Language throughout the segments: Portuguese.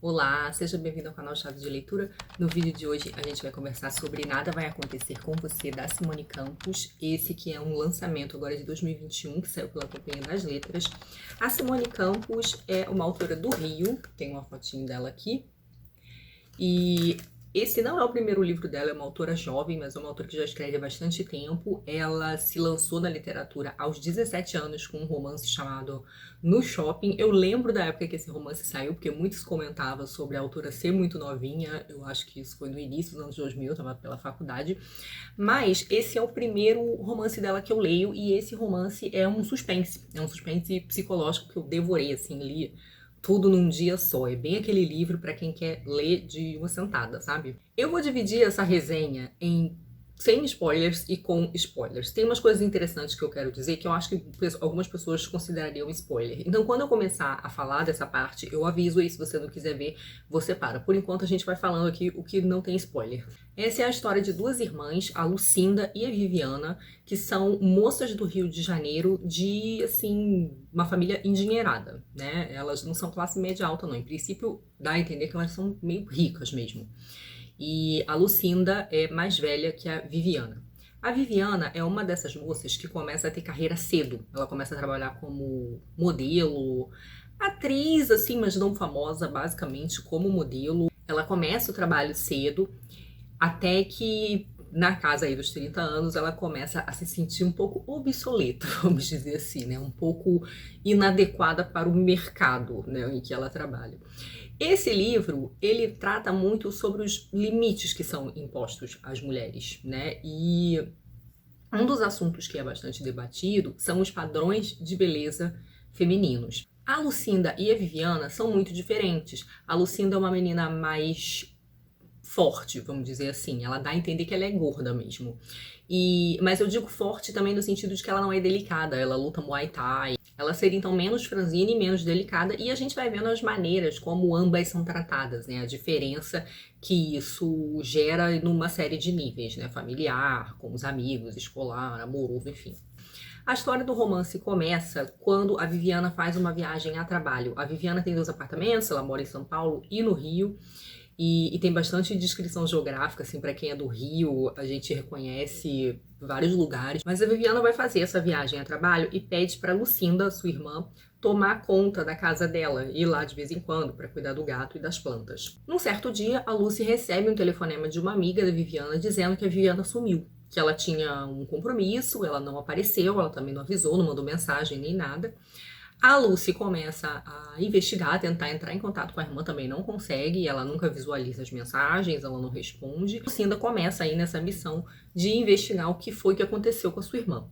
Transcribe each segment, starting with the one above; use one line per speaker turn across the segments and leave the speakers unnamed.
Olá, seja bem-vindo ao canal Chave de Leitura. No vídeo de hoje a gente vai conversar sobre Nada Vai Acontecer com Você, da Simone Campos. Esse que é um lançamento agora de 2021, que saiu pela Companhia das Letras. A Simone Campos é uma autora do Rio, tem uma fotinho dela aqui. E esse não é o primeiro livro dela, é uma autora jovem, mas é uma autora que já escreve há bastante tempo. Ela se lançou na literatura aos 17 anos com um romance chamado No Shopping. Eu lembro da época que esse romance saiu, porque muitos comentavam sobre a autora ser muito novinha. Eu acho que isso foi no início dos anos 2000, eu estava pela faculdade. Mas esse é o primeiro romance dela que eu leio, e esse romance é um suspense. É um suspense psicológico que eu devorei, assim, li tudo num dia só. É bem aquele livro para quem quer ler de uma sentada, sabe? Eu vou dividir essa resenha em sem spoilers e com spoilers. Tem umas coisas interessantes que eu quero dizer que eu acho que algumas pessoas considerariam spoiler. Então, quando eu começar a falar dessa parte, eu aviso aí. Se você não quiser ver, você para. Por enquanto, a gente vai falando aqui o que não tem spoiler. Essa é a história de duas irmãs, a Lucinda e a Viviana, que são moças do Rio de Janeiro de, assim, uma família endinheirada, né? Elas não são classe média alta, não. Em princípio, dá a entender que elas são meio ricas mesmo. E a Lucinda é mais velha que a Viviana. A Viviana é uma dessas moças que começa a ter carreira cedo. Ela começa a trabalhar como modelo, atriz, assim, mas não famosa, basicamente como modelo. Ela começa o trabalho cedo, até que na casa aí dos 30 anos ela começa a se sentir um pouco obsoleta, vamos dizer assim, né? Um pouco inadequada para o mercado, né, em que ela trabalha. Esse livro, ele trata muito sobre os limites que são impostos às mulheres, né? E um dos assuntos que é bastante debatido são os padrões de beleza femininos. A Lucinda e a Viviana são muito diferentes. A Lucinda é uma menina mais forte, vamos dizer assim. Ela dá a entender que ela é gorda mesmo. Mas eu digo forte também no sentido de que ela não é delicada. Ela luta Muay Thai. Ela seria então menos franzina e menos delicada, e a gente vai vendo as maneiras como ambas são tratadas, né? A diferença que isso gera numa série de níveis, né? Familiar, com os amigos, escolar, amoroso, enfim. A história do romance começa quando a Viviana faz uma viagem a trabalho. A Viviana tem 2 apartamentos, ela mora em São Paulo e no Rio. E tem bastante descrição geográfica, assim, para quem é do Rio, a gente reconhece vários lugares. Mas a Viviana vai fazer essa viagem a trabalho e pede para Lucinda, sua irmã, tomar conta da casa dela, ir lá de vez em quando para cuidar do gato e das plantas. Num certo dia, a Lucy recebe um telefonema de uma amiga da Viviana dizendo que a Viviana sumiu, que ela tinha um compromisso, ela não apareceu, ela também não avisou, não mandou mensagem nem nada. A Lucy começa a investigar, a tentar entrar em contato com a irmã, também não consegue, ela nunca visualiza as mensagens, ela não responde. A Lucinda começa aí nessa missão de investigar o que foi que aconteceu com a sua irmã.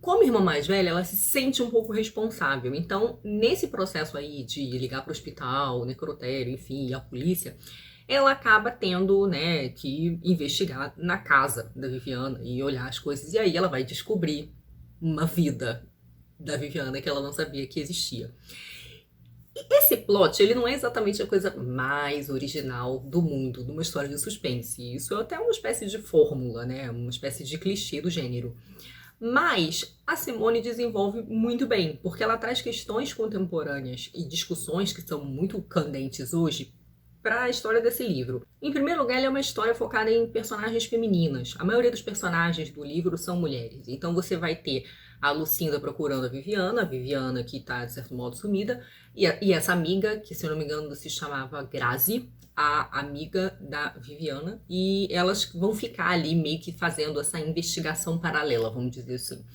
Como irmã mais velha, ela se sente um pouco responsável. Então, nesse processo aí de ligar para o hospital, o necrotério, enfim, e a polícia, ela acaba tendo, né, que investigar na casa da Viviana e olhar as coisas. E aí ela vai descobrir uma vida da Viviana que ela não sabia que existia. E esse plot, ele não é exatamente a coisa mais original do mundo, de uma história de suspense. Isso é até uma espécie de fórmula, né? Uma espécie de clichê do gênero. Mas a Simone desenvolve muito bem, porque ela traz questões contemporâneas e discussões que são muito candentes hoje para a história desse livro. Em primeiro lugar, ele é uma história focada em personagens femininas. A maioria dos personagens do livro são mulheres. Então você vai ter a Lucinda procurando a Viviana que está, de certo modo, sumida, e essa amiga, que se eu não me engano se chamava Grazi, a amiga da Viviana, e elas vão ficar ali meio que fazendo essa investigação paralela, vamos dizer assim.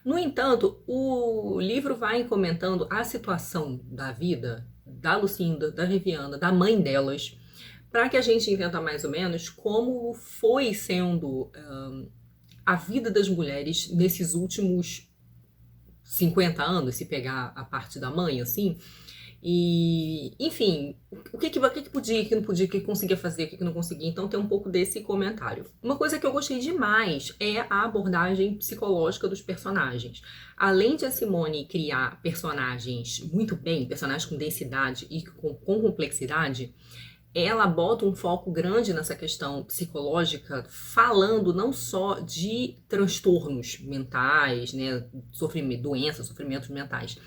No entanto, o livro vai comentando a situação da vida da Lucinda, da Viviana, da mãe delas, para que a gente entenda mais ou menos como foi sendo a vida das mulheres nesses últimos 50 anos, se pegar a parte da mãe, assim. E, enfim, o que podia, o que não podia, o que conseguia fazer, o que não conseguia. Então tem um pouco desse comentário. Uma coisa que eu gostei demais é a abordagem psicológica dos personagens. Além de a Simone criar personagens muito bem, personagens com densidade e com complexidade, ela bota um foco grande nessa questão psicológica, falando não só de transtornos mentais, né, doenças, sofrimentos mentais,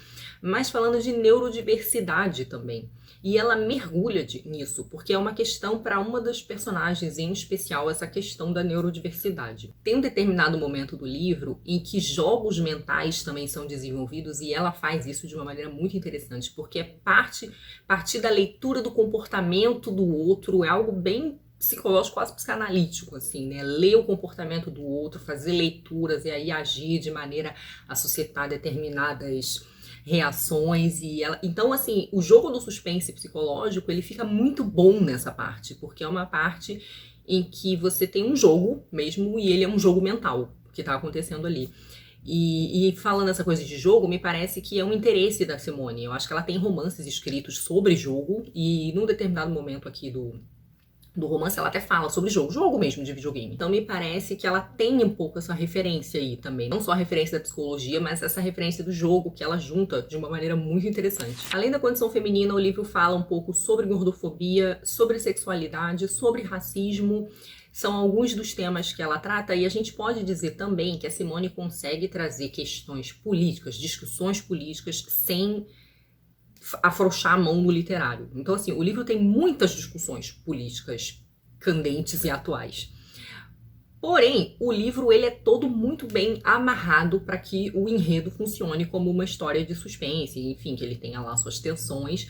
mas falando de neurodiversidade também. E ela mergulha nisso, porque é uma questão para uma das personagens em especial, essa questão da neurodiversidade. Tem um determinado momento do livro em que jogos mentais também são desenvolvidos e ela faz isso de uma maneira muito interessante, porque é partir da leitura do comportamento do outro, é algo bem psicológico, quase psicanalítico, assim, né? Ler o comportamento do outro, fazer leituras e aí agir de maneira a suscitar determinadas reações então assim, o jogo do suspense psicológico, ele fica muito bom nessa parte, porque é uma parte em que você tem um jogo mesmo e ele é um jogo mental que tá acontecendo ali. E falando essa coisa de jogo, me parece que é um interesse da Simone. Eu acho que ela tem romances escritos sobre jogo e num determinado momento aqui do romance, ela até fala sobre jogo mesmo de videogame. Então me parece que ela tem um pouco essa referência aí também. Não só a referência da psicologia, mas essa referência do jogo que ela junta de uma maneira muito interessante. Além da condição feminina, o livro fala um pouco sobre gordofobia, sobre sexualidade, sobre racismo. São alguns dos temas que ela trata e a gente pode dizer também que a Simone consegue trazer questões políticas, discussões políticas, sem afrouxar a mão no literário. Então, assim, o livro tem muitas discussões políticas candentes e atuais. Porém, o livro ele é todo muito bem amarrado para que o enredo funcione como uma história de suspense, enfim, que ele tenha lá suas tensões.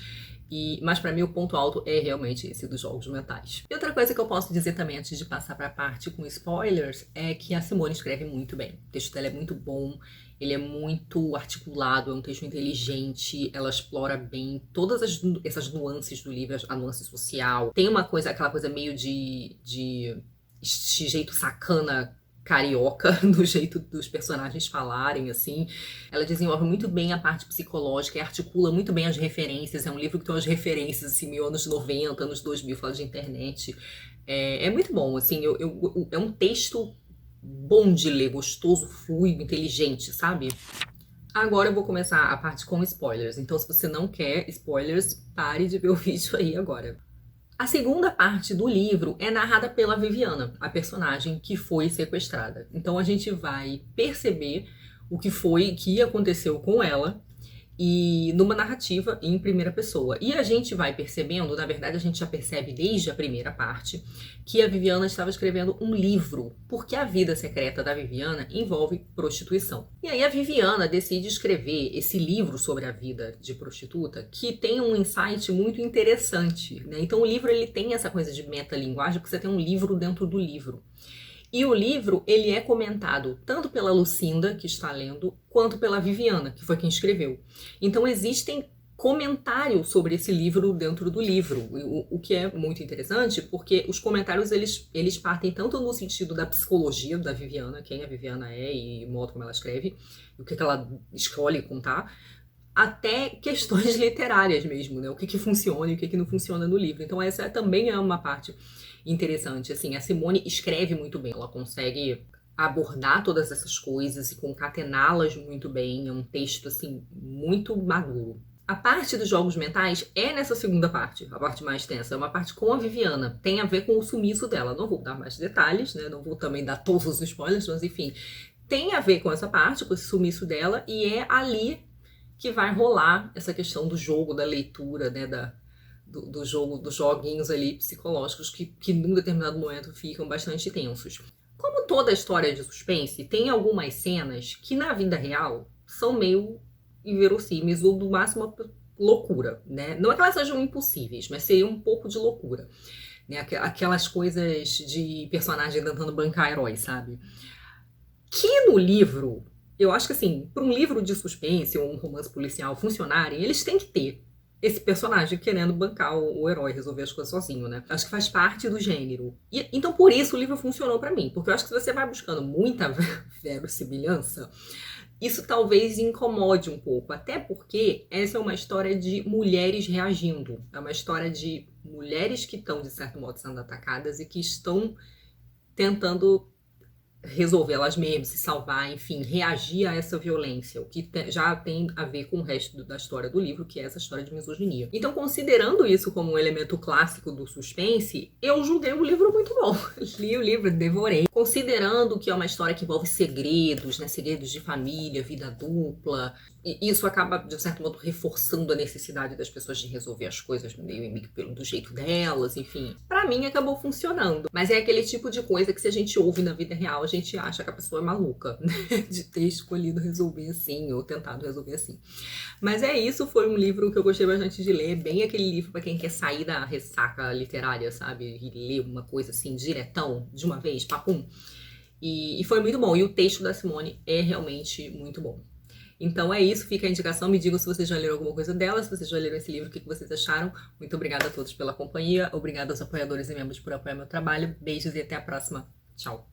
Mas para mim o ponto alto é realmente esse dos jogos mentais. E outra coisa que eu posso dizer também antes de passar para a parte com spoilers é que a Simone escreve muito bem. O texto dela é muito bom, ele é muito articulado, é um texto inteligente, ela explora bem todas essas nuances do livro, a nuance social. Tem aquela coisa meio de jeito sacana carioca, do jeito dos personagens falarem, assim. Ela desenvolve muito bem a parte psicológica e articula muito bem as referências. É um livro que tem umas referências, assim, meio anos 90, anos 2000, fala de internet. É muito bom, assim, é um texto bom de ler, gostoso, fluido, inteligente, sabe? Agora eu vou começar a parte com spoilers. Então, se você não quer spoilers, pare de ver o vídeo aí agora. A segunda parte do livro é narrada pela Viviana, a personagem que foi sequestrada. Então a gente vai perceber o que aconteceu com ela e numa narrativa em primeira pessoa. E a gente vai percebendo, na verdade a gente já percebe desde a primeira parte, que a Viviana estava escrevendo um livro, porque a vida secreta da Viviana envolve prostituição. E aí a Viviana decide escrever esse livro sobre a vida de prostituta, que tem um insight muito interessante, né? Então o livro ele tem essa coisa de metalinguagem, porque você tem um livro dentro do livro. E o livro, ele é comentado tanto pela Lucinda, que está lendo, quanto pela Viviana, que foi quem escreveu. Então existem comentários sobre esse livro dentro do livro, o que é muito interessante, porque os comentários, eles partem tanto no sentido da psicologia da Viviana, quem a Viviana é e o modo como ela escreve, o que ela escolhe contar, até questões literárias mesmo, né? O que funciona e o que não funciona no livro. Então essa também é uma parte interessante, assim, a Simone escreve muito bem, ela consegue abordar todas essas coisas e concatená-las muito bem, é um texto, assim, muito maduro. A parte dos jogos mentais é nessa segunda parte, a parte mais tensa, é uma parte com a Viviana, tem a ver com o sumiço dela, não vou dar mais detalhes, né, não vou também dar todos os spoilers, mas enfim, tem a ver com essa parte, com esse sumiço dela, e é ali que vai rolar essa questão do jogo, da leitura, né, do jogo, dos joguinhos ali psicológicos que num determinado momento ficam bastante tensos. Como toda história de suspense, tem algumas cenas que na vida real são meio inverossímeis ou do máximo loucura, né? Não é que elas sejam impossíveis, mas seria um pouco de loucura, né? Aquelas coisas de personagem tentando bancar heróis, sabe? Que no livro, eu acho que assim, para um livro de suspense ou um romance policial funcionarem, eles têm que ter esse personagem querendo bancar o herói, resolver as coisas sozinho, né? Acho que faz parte do gênero. Então, por isso, o livro funcionou pra mim. Porque eu acho que se você vai buscando muita verossimilhança, isso talvez incomode um pouco. Até porque essa é uma história de mulheres reagindo. É uma história de mulheres que estão, de certo modo, sendo atacadas e que estão tentando resolver elas mesmas, se salvar, enfim, reagir a essa violência, o que já tem a ver com o resto da história do livro, que é essa história de misoginia. Então, considerando isso como um elemento clássico do suspense, eu julguei o livro muito bom. Li o livro, devorei. Considerando que é uma história que envolve segredos, né, segredos de família, vida dupla, e isso acaba, de certo modo, reforçando a necessidade das pessoas de resolver as coisas meio do jeito delas, enfim. Pra mim, acabou funcionando. Mas é aquele tipo de coisa que, se a gente ouve na vida real, a gente acha que a pessoa é maluca, né? De ter escolhido resolver assim, ou tentado resolver assim. Mas é isso, foi um livro que eu gostei bastante de ler. Bem aquele livro pra quem quer sair da ressaca literária, sabe? E ler uma coisa assim, diretão, de uma vez, papum. E foi muito bom. E o texto da Simone é realmente muito bom. Então é isso, fica a indicação. Me digam se vocês já leram alguma coisa dela, se vocês já leram esse livro, o que vocês acharam. Muito obrigada a todos pela companhia, obrigada aos apoiadores e membros por apoiar meu trabalho. Beijos e até a próxima. Tchau.